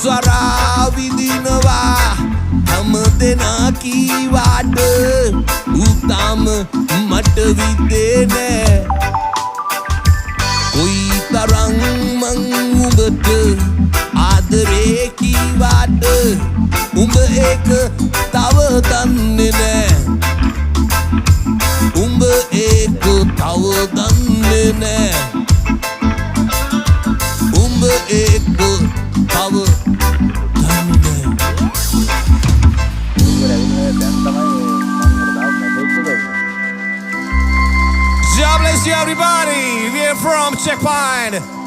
ස්වරා විදිනවා හැම දෙනා කීවාට උතාම මට විදේ නෑ කොයි තරම් මං උඹට ආදරේ කීවාට උඹ ඒක තව දන්නේ නෑ උඹ ඒක තව දන්නේ නෑ උඹ ඒක තව දන්නේ God bless you everybody. We're from Checkpoint.